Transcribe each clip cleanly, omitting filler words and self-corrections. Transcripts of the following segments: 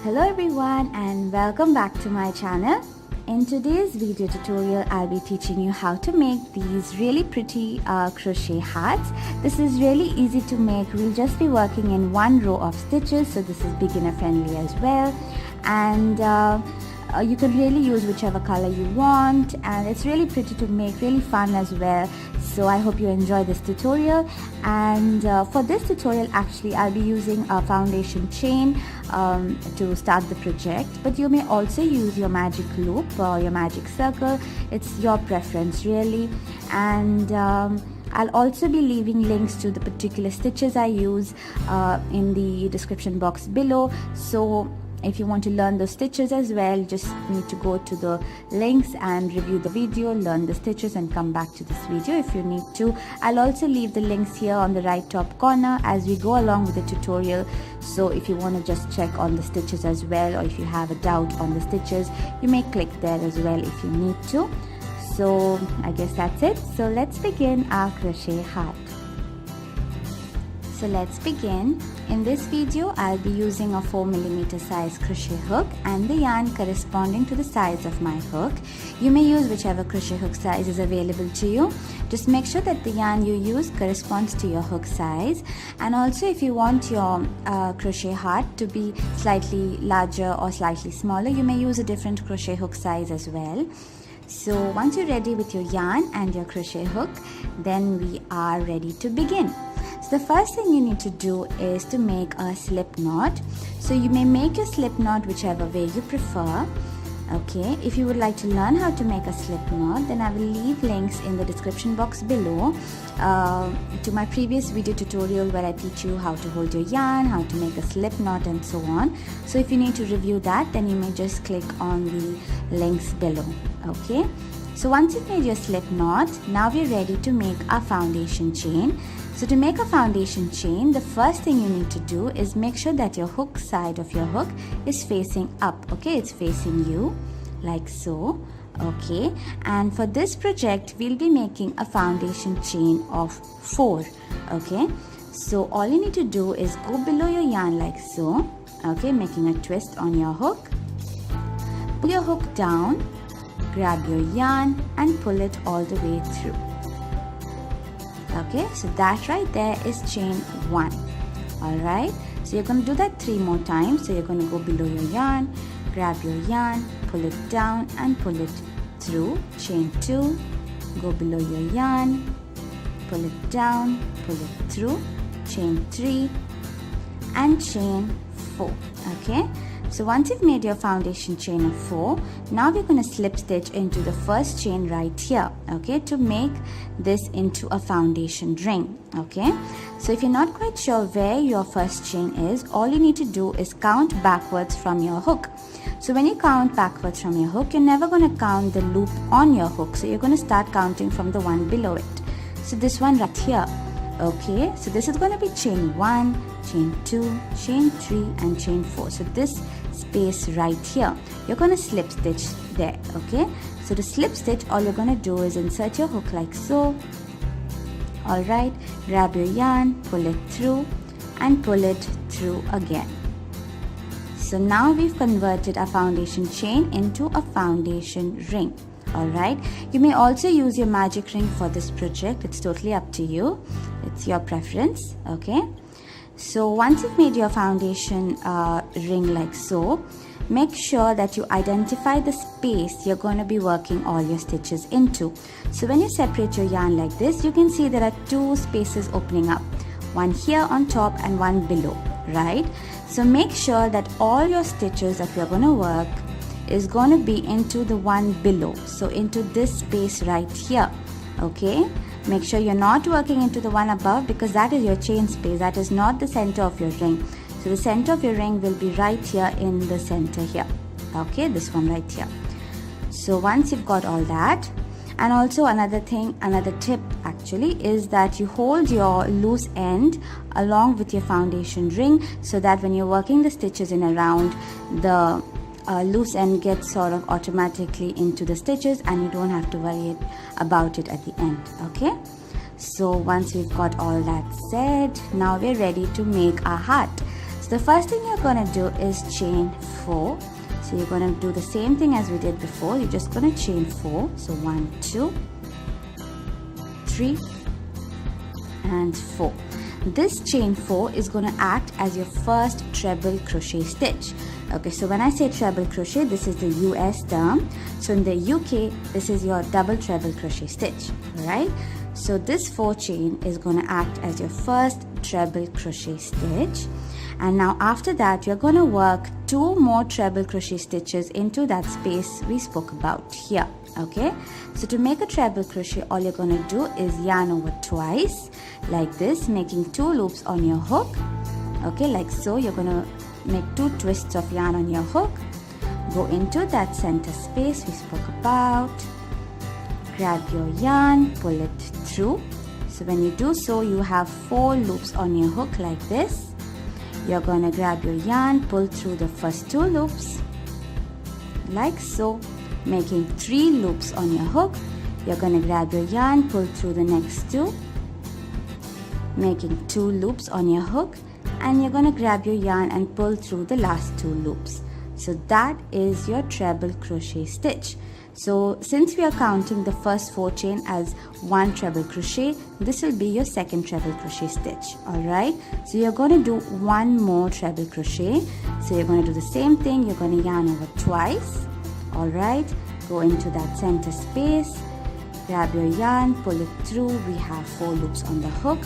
Hello everyone and welcome back to my channel. In today's video tutorial, I'll be teaching you how to make these really pretty crochet hearts. This is really easy to make. We'll just be working in one row of stitches, so this is beginner friendly as well. And you can really use whichever color you want, and it's really pretty to make, really fun as well. So I hope you enjoy this tutorial. And for this tutorial actually I'll be using a foundation chain to start the project, but you may also use your magic loop or your magic circle. It's your preference really. And I'll also be leaving links to the particular stitches I use in the description box below. So if you want to learn those stitches as well, you just need to go to the links and review the video, learn the stitches and come back to this video if you need to. I'll also leave the links here on the right top corner as we go along with the tutorial. So if you want to just check on the stitches as well, or if you have a doubt on the stitches, you may click there as well if you need to. So I guess that's it. So let's begin our crochet heart. So let's begin. In this video, I'll be using a 4mm size crochet hook and the yarn corresponding to the size of my hook. You may use whichever crochet hook size is available to you. Just make sure that the yarn you use corresponds to your hook size. And also if you want your crochet heart to be slightly larger or slightly smaller, you may use a different crochet hook size as well. So once you're ready with your yarn and your crochet hook, then we are ready to begin. So the first thing you need to do is to make a slip knot. So you may make your slip knot whichever way you prefer. Okay, if you would like to learn how to make a slip knot, then I will leave links in the description box below to my previous video tutorial where I teach you how to hold your yarn, how to make a slip knot and so on. So if you need to review that, then you may just click on the links below. Okay, so once you've made your slip knot, now we're ready to make our foundation chain. So to make a foundation chain, the first thing you need to do is make sure that your hook side of your hook is facing up. Okay, it's facing you like so. Okay, and for this project we'll be making a foundation chain of 4. Okay, so all you need to do is go below your yarn like so. Okay, making a twist on your hook. Pull your hook down, grab your yarn and pull it all the way through. Okay, so that right there is chain 1. Alright, so you're going to do that 3 more times. So you're going to go below your yarn, grab your yarn, pull it down and pull it through, chain 2, go below your yarn, pull it down, pull it through, chain 3 and chain 4. Okay, so once you've made your foundation chain of 4, now we're going to slip stitch into the first chain right here, okay, to make this into a foundation ring. Okay, so if you're not quite sure where your first chain is, all you need to do is count backwards from your hook. So when you count backwards from your hook, you're never going to count the loop on your hook, so you're going to start counting from the one below it. So this one right here. Okay, so this is going to be chain 1, chain 2, chain 3 and chain 4. So this space right here, you're going to slip stitch there. Okay, so to slip stitch, all you're going to do is insert your hook like so. Alright, grab your yarn, pull it through and pull it through again. So now we've converted our foundation chain into a foundation ring. Alright, you may also use your magic ring for this project. It's totally up to you. It's your preference. Okay, so once you've made your foundation ring like so, make sure that you identify the space you're going to be working all your stitches into. So when you separate your yarn like this, you can see there are 2 spaces opening up, one here on top and one below, right? So make sure that all your stitches that you're going to work is going to be into the one below, so into this space right here. Okay, make sure you're not working into the one above because that is your chain space, that is not the center of your ring. So the center of your ring will be right here in the center here. Okay, this one right here. So once you've got all that, and also another tip actually is that you hold your loose end along with your foundation ring, so that when you're working the stitches in around, the loose end gets sort of automatically into the stitches and you don't have to worry about it at the end. Okay, so once we've got all that said, now we're ready to make our heart. So the first thing you're going to do is chain 4. So you're going to do the same thing as we did before. You're just going to chain 4. So 1, 2, 3 and 4. This chain 4 is going to act as your first treble crochet stitch. Okay, so when I say treble crochet, this is the US term. So in the UK, this is your double treble crochet stitch. Alright, so this 4 chain is going to act as your first treble crochet stitch. And now after that, you're going to work 2 more treble crochet stitches into that space we spoke about here. Okay, so to make a treble crochet, all you're going to do is yarn over twice like this, making 2 loops on your hook. Okay, like so. You're going to make 2 twists of yarn on your hook, go into that center space we spoke about, grab your yarn, pull it through. So when you do so, you have 4 loops on your hook like this. You're going to grab your yarn, pull through the first 2 loops like so, making 3 loops on your hook. You're going to grab your yarn, pull through the next 2, making 2 loops on your hook, and you're going to grab your yarn and pull through the last 2 loops. So that is your treble crochet stitch. So since we are counting the first 4 chain as 1 treble crochet, this will be your second treble crochet stitch. Alright, so you're going to do 1 more treble crochet. So you're going to do the same thing. You're going to yarn over twice. Alright, go into that center space, grab your yarn, pull it through. We have 4 loops on the hook.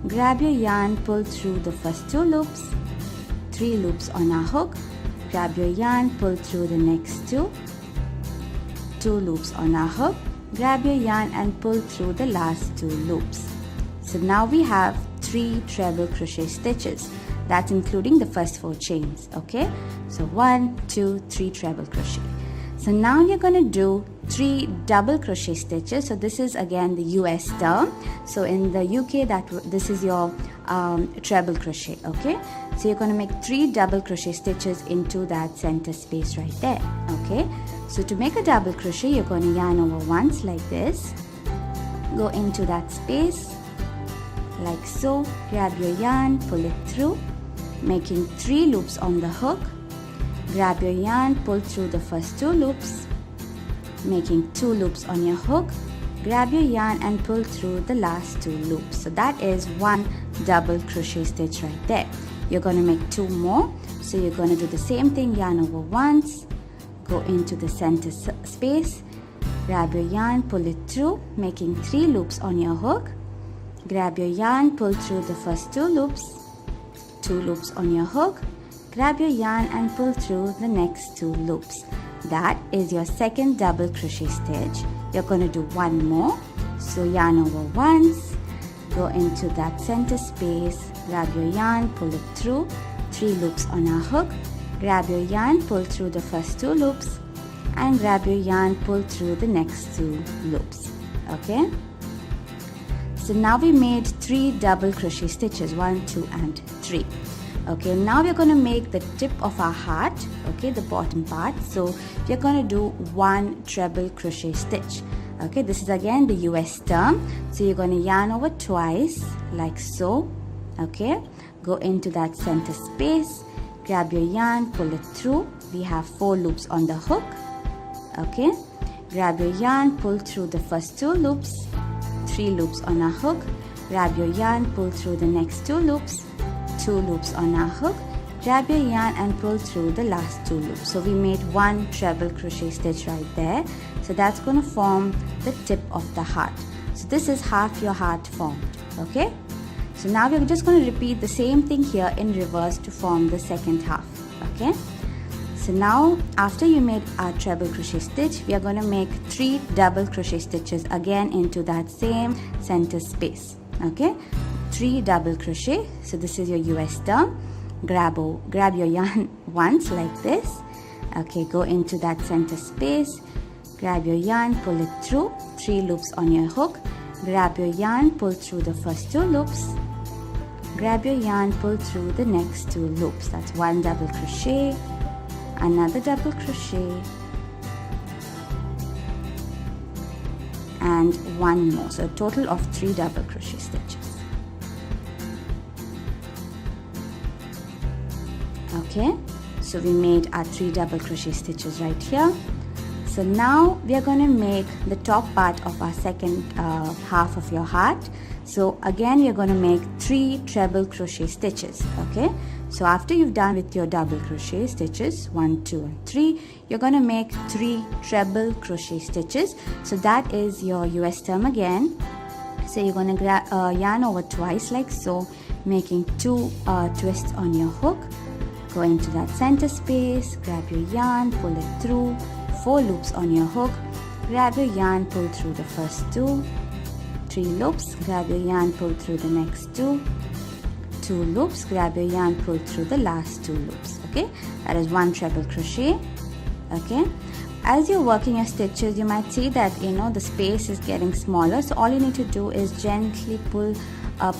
Grab your yarn, pull through the first 2 loops, 3 loops on our hook. Grab your yarn, pull through the next 2 loops on our hook. Grab your yarn and pull through the last 2 loops. So now we have 3 treble crochet stitches. That's including the first 4 chains. Okay, so 1, 2, 3 treble crochet. So now you're going to do 3 double crochet stitches. So this is again the US term. So in the UK, this is your treble crochet. Okay, so you're going to make 3 double crochet stitches into that center space right there. Okay, so to make a double crochet, you're going to yarn over once like this, go into that space like so, grab your yarn, pull it through, making 3 loops on the hook. Grab your yarn, pull through the first 2 loops, making 2 loops on your hook. Grab your yarn and pull through the last 2 loops. So that is 1 double crochet stitch right there. You're going to make 2 more. So you're going to do the same thing, yarn over once, go into the center space, grab your yarn, pull it through, making 3 loops on your hook. Grab your yarn, pull through the first 2 loops, 2 loops on your hook. Grab your yarn and pull through the next 2 loops. That is your second double crochet stitch. You're going to do 1 more. So yarn over once, go into that center space, grab your yarn, pull it through, 3 loops on our hook. Grab your yarn, pull through the first 2 loops, and grab your yarn, pull through the next 2 loops. Okay, so now we made 3 double crochet stitches, 1, 2 and 3. Okay, now we're going to make the tip of our heart, okay, the bottom part. So we're going to do 1 treble crochet stitch. Okay, this is again the US term. So you're going to yarn over twice like so. Okay, go into that center space, grab your yarn, pull it through. We have 4 loops on the hook. Okay, grab your yarn, pull through the first 2 loops, 3 loops on our hook. Grab your yarn, pull through the next 2 loops, 2 loops on our hook. Grab your yarn and pull through the last 2 loops. So we made 1 treble crochet stitch right there. So that's going to form the tip of the heart. So this is half your heart formed. Okay, so now we're just going to repeat the same thing here in reverse to form the second half. Okay, so now after you made our treble crochet stitch, we are going to make 3 double crochet stitches again into that same center space. Okay, 3 double crochet. So this is your US term. Grab your yarn once like this. Okay, go into that center space, grab your yarn, pull it through, 3 loops on your hook. Grab your yarn, pull through the first 2 loops. Grab your yarn, pull through the next 2 loops. That's 1 double crochet, another double crochet, and 1 more. So a total of 3 double crochet stitches. Okay, so we made our 3 double crochet stitches right here. So now we are going to make the top part of our second half of your heart. So again you're going to make 3 treble crochet stitches. Okay, so after you've done with your double crochet stitches 1, 2 and 3, you're going to make 3 treble crochet stitches. So that is your US term again. So you're going to yarn over twice like so, making 2 twists on your hook. Go into that center space, grab your yarn, pull it through, 4 loops on your hook, grab your yarn, pull through the first 2, 3 loops, grab your yarn, pull through the next 2, 2 loops, grab your yarn, pull through the last 2 loops. Okay, that is 1 treble crochet. Okay, as you're working your stitches, you might see that the space is getting smaller, so all you need to do is gently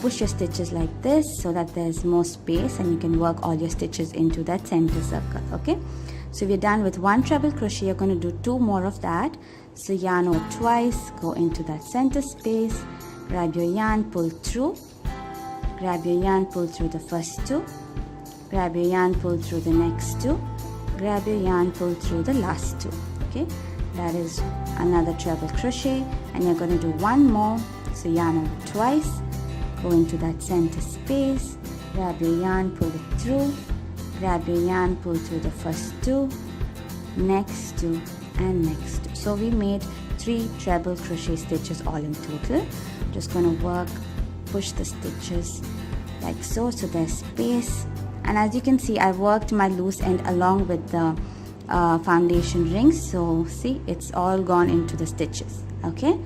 push your stitches like this so that there's more space and you can work all your stitches into that center circle. Okay, so we're done with 1 treble crochet. You're going to do 2 more of that. So yarn over twice, go into that center space, grab your yarn, pull through, grab your yarn, pull through the first 2, grab your yarn, pull through the next 2, grab your yarn, pull through the last 2. Okay, that is another treble crochet, and you're going to do 1 more. So yarn over twice, go into that center space, grab your yarn, pull it through, grab your yarn, pull through the first 2, next 2 and next 2. So we made 3 treble crochet stitches all in total. Just going to push the stitches like so there's space, and as you can see I worked my loose end along with the foundation rings, so see it's all gone into the stitches. Okay,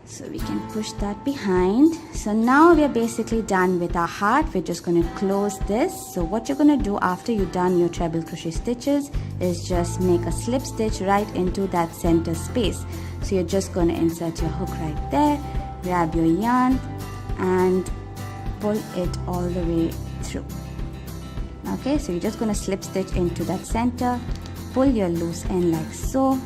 so we can push that behind. So now we are basically done with our heart. We're just going to close this. So what you're going to do after you've done your treble crochet stitches is just make a slip stitch right into that center space. So you're just going to insert your hook right there, grab your yarn and pull it all the way through. Okay, so you're just going to slip stitch into that center, pull your loose end like so,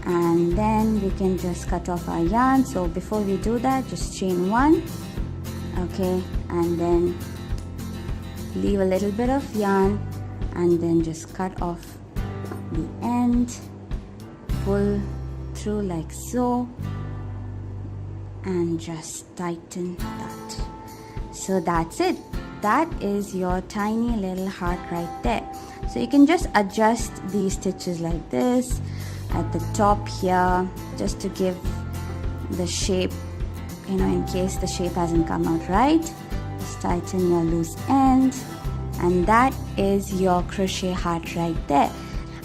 and then we can just cut off our yarn. So before we do that, just chain 1, okay, and then leave a little bit of yarn and then just cut off the end, pull through like so and just tighten that. So that's it. That is your tiny little heart right there. So you can just adjust these stitches like this at the top here just to give the shape, in case the shape hasn't come out right. Just tighten your loose end, and that is your crochet heart right there.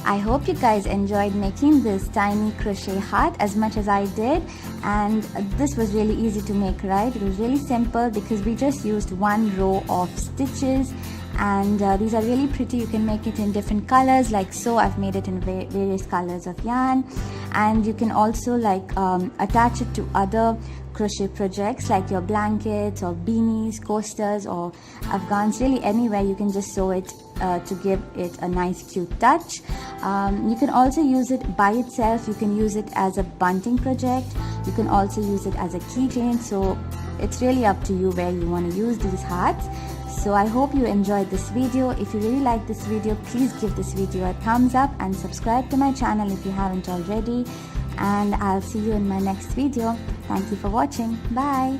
I hope you guys enjoyed making this tiny crochet heart as much as I did, and this was really easy to make, right? It was really simple because we just used 1 row of stitches, and these are really pretty. You can make it in different colors like so. I've made it in various colors of yarn, and you can also attach it to other crochet projects like your blankets or beanies, coasters or afghans. Really anywhere you can just sew it to give it a nice cute touch. You can also use it by itself. You can use it as a bunting project. You can also use it as a keychain. So it's really up to you where you want to use these hearts. So I hope you enjoyed this video. If you really like this video, please give this video a thumbs up and subscribe to my channel if you haven't already. And I'll see you in my next video. Thank you for watching. Bye.